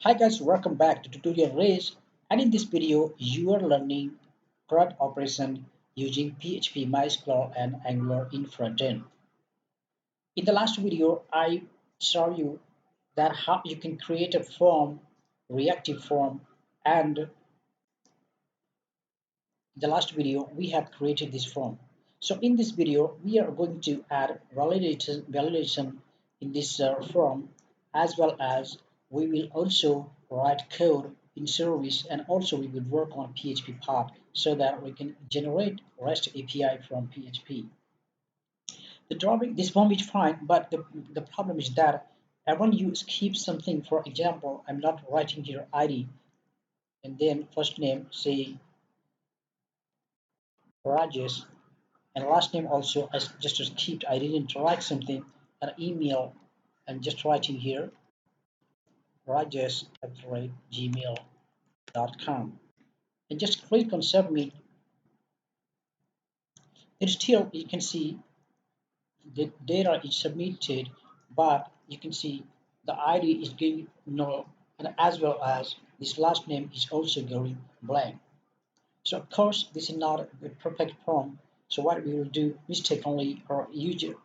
Hi guys, welcome back to tutorial race, and in this video you are learning CRUD operation using PHP MySql and Angular in front-end. In the last video I showed you that how you can create a form, reactive form, and in the last video we have created this form. So in this video we are going to add validation in this form, as well as we will also write code in service, and also we will work on PHP part so that we can generate REST API from PHP. The drawback, this form is fine, but the problem is that when you skip something, for example, I'm not writing here ID and then first name, say Rajesh, and last name also I just skipped. I didn't write something, an email. I'm just writing here rajesh@gmail.com and just click on submit. And still you can see the data is submitted, but you can see the ID is going null, and as well as this last name is also going blank. So of course this is not a perfect form. So what we will do mistakenly, or user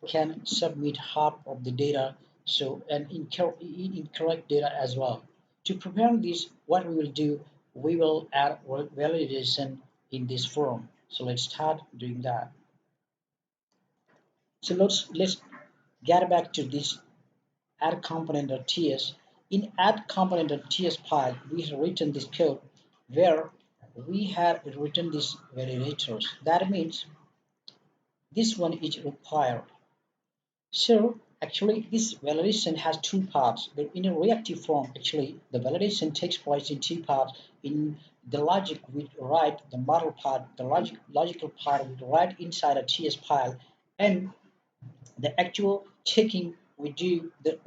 can submit half of the data, so and incorrect data as well. To prevent this, what we will do, we will add validation in this form. So let's start doing that. So let's get back to this add component.ts. In add component.ts file, we have written this code where we have written these validators. That means this one is required. So actually this validation has two parts, but in a reactive form, actually the validation takes place in two parts. In the logic we write the model part, the logical part we write inside a TS file, and the actual checking we do, the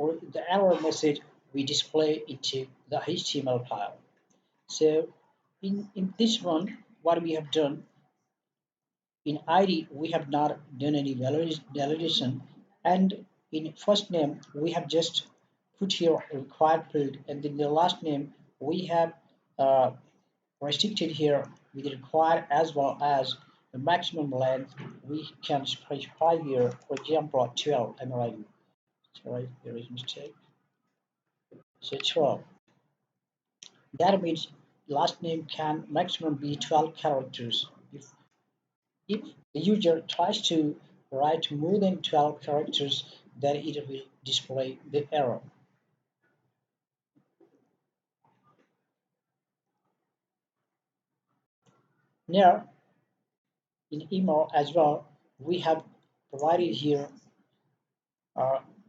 error message we display into the HTML file. So in this one, what we have done, in ID we have not done any validation, and in first name we have just put here required field, and then the last name we have uh, restricted here with required, as well as the maximum length we can specify here, for example 12. I'm writing, sorry, there is a mistake. So 12. That means last name can maximum be 12 characters. If the user tries to write more than 12 characters, then it will display the error. Now, in email as well, we have provided here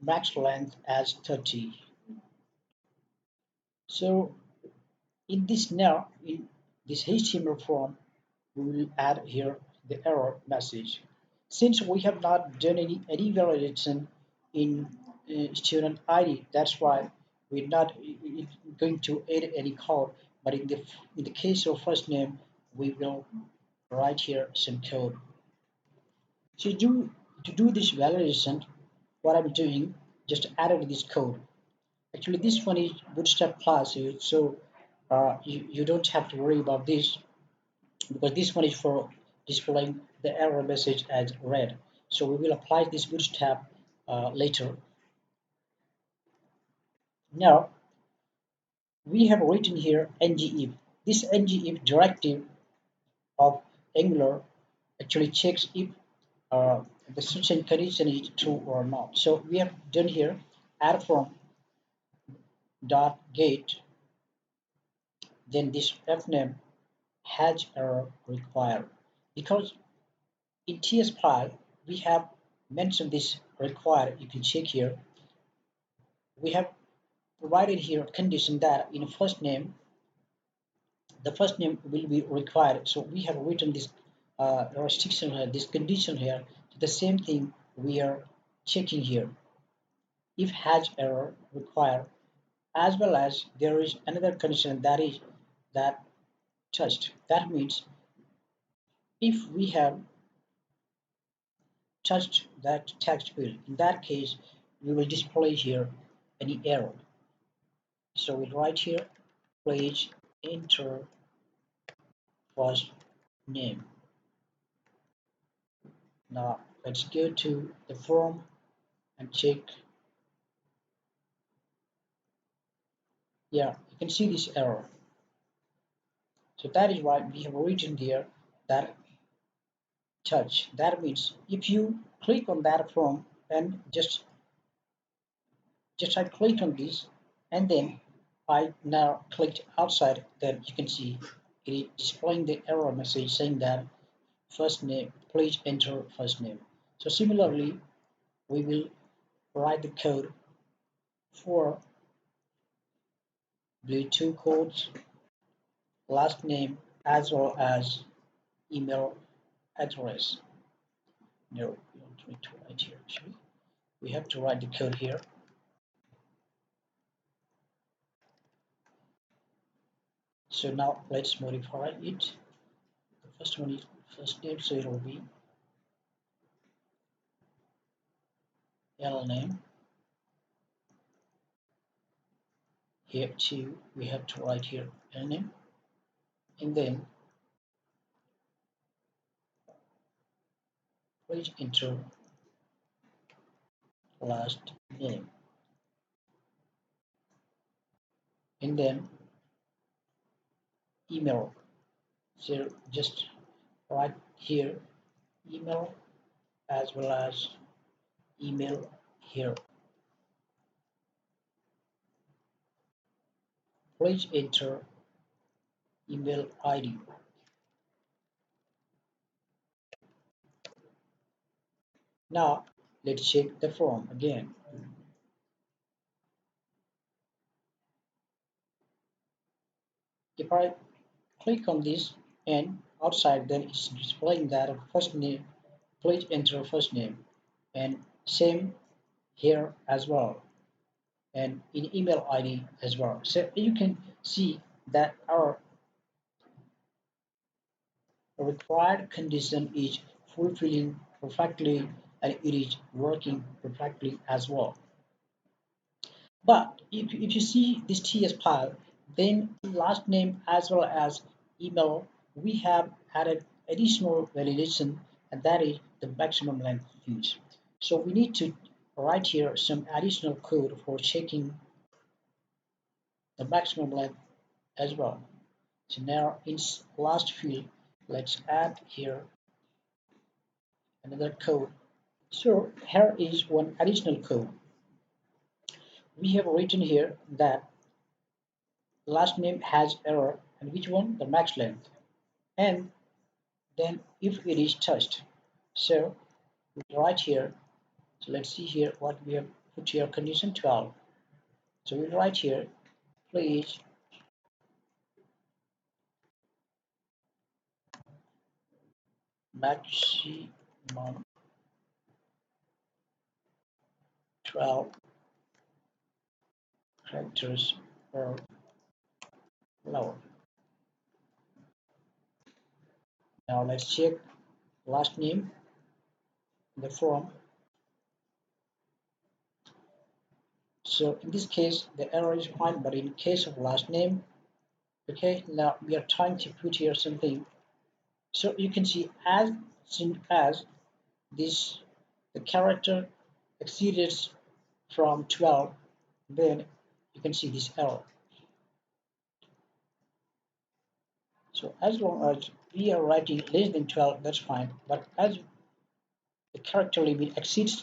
max length as 30. So in this now, in this HTML form, we will add here the error message. Since we have not done any validation in student ID, that's why we're not going to add any code. But in the case of first name, we will write here some code. So to do this validation, what I'm doing, just added this code. Actually, this one is Bootstrap class, so you don't have to worry about this, because this one is for displaying the error message as red. So we will apply this bootstrap later. Now we have written here ngIf. This ngIf directive of Angular actually checks if the certain condition is true or not. So we have done here add from dot get, then this fname has error required, because in TS file we have mentioned this required. You can check here. We have provided here condition that in first name, the first name will be required. So we have written this restriction here, this condition here. The same thing we are checking here. If has error required, as well as there is another condition, that is that touched. That means if we have touched that text field, in that case we will display here any error. So we'll write here, please enter first name. Now let's go to the form and check. Yeah, you can see this error. So that is why we have written here that touch. That means if you click on that form and just I click on this and then I now clicked outside, then you can see it is displaying the error message saying that first name, please enter first name. So similarly, we will write the code for the two codes, last name as well as email address. No, we don't need to write here actually. We have to write the code here. So now let's modify it. The first one is first name, so it will be L name. Here too, we have to write here L name, and then please enter last name, and then email. So just write here email as well as email here. Please enter email ID. Now let's check the form again. If I click on this and outside, then it's displaying that first name, please enter first name, and same here as well, and in email ID as well. So you can see that our required condition is fulfilling perfectly and it is working perfectly as well. But if you see this TS file, then last name as well as email, we have added additional validation, and that is the maximum length use. So we need to write here some additional code for checking the maximum length as well. So now in last field, let's add here another code. So here is one additional code. We have written here that last name has error, and which one? The max length. And then if it is touched, so we write here. So let's see here what we have put here, condition 12. So we write here, please maximum 12 characters per flower. Now let's check last name in the form. So in this case, the error is fine, but in case of last name, okay, now we are trying to put here something. So you can see as soon as this the character exceeds from 12, then you can see this error. So as long as we are writing less than 12, that's fine. But as the character limit exceeds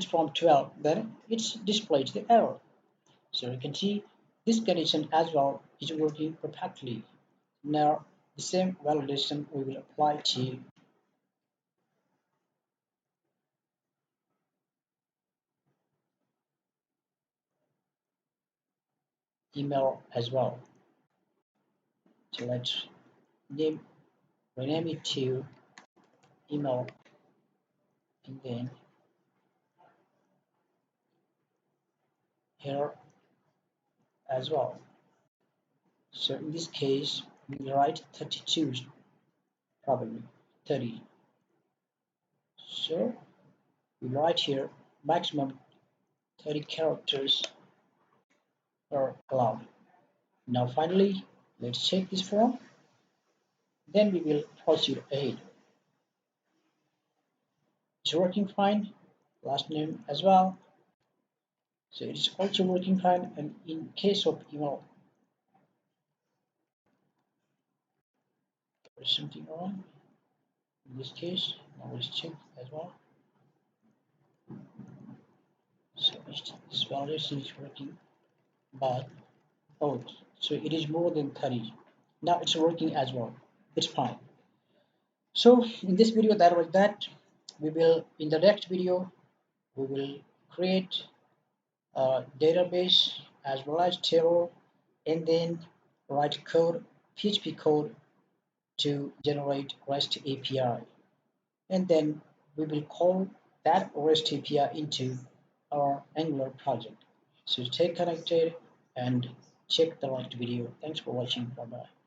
from 12, then it displays the error. So you can see this condition as well is working perfectly. Now the same validation we will apply to email as well. So let's rename it to email, and then here as well. So in this case, we write 32, probably 30. So we write here maximum 30 characters are allowed. Now finally, let's check this form. Then we will proceed ahead. It's working fine. Last name as well. So it is also working fine. And in case of email, there's something wrong. In this case, now let's check as well. So this validation is working, but oh, so it is more than 30. Now it's working as well. It's fine. So in this video, that was that. We will in the next video we will create a database as well as table, and then write code, PHP code to generate REST API, and then we will call that REST API into our Angular project. So stay connected and check the next video. Thanks for watching. Bye bye.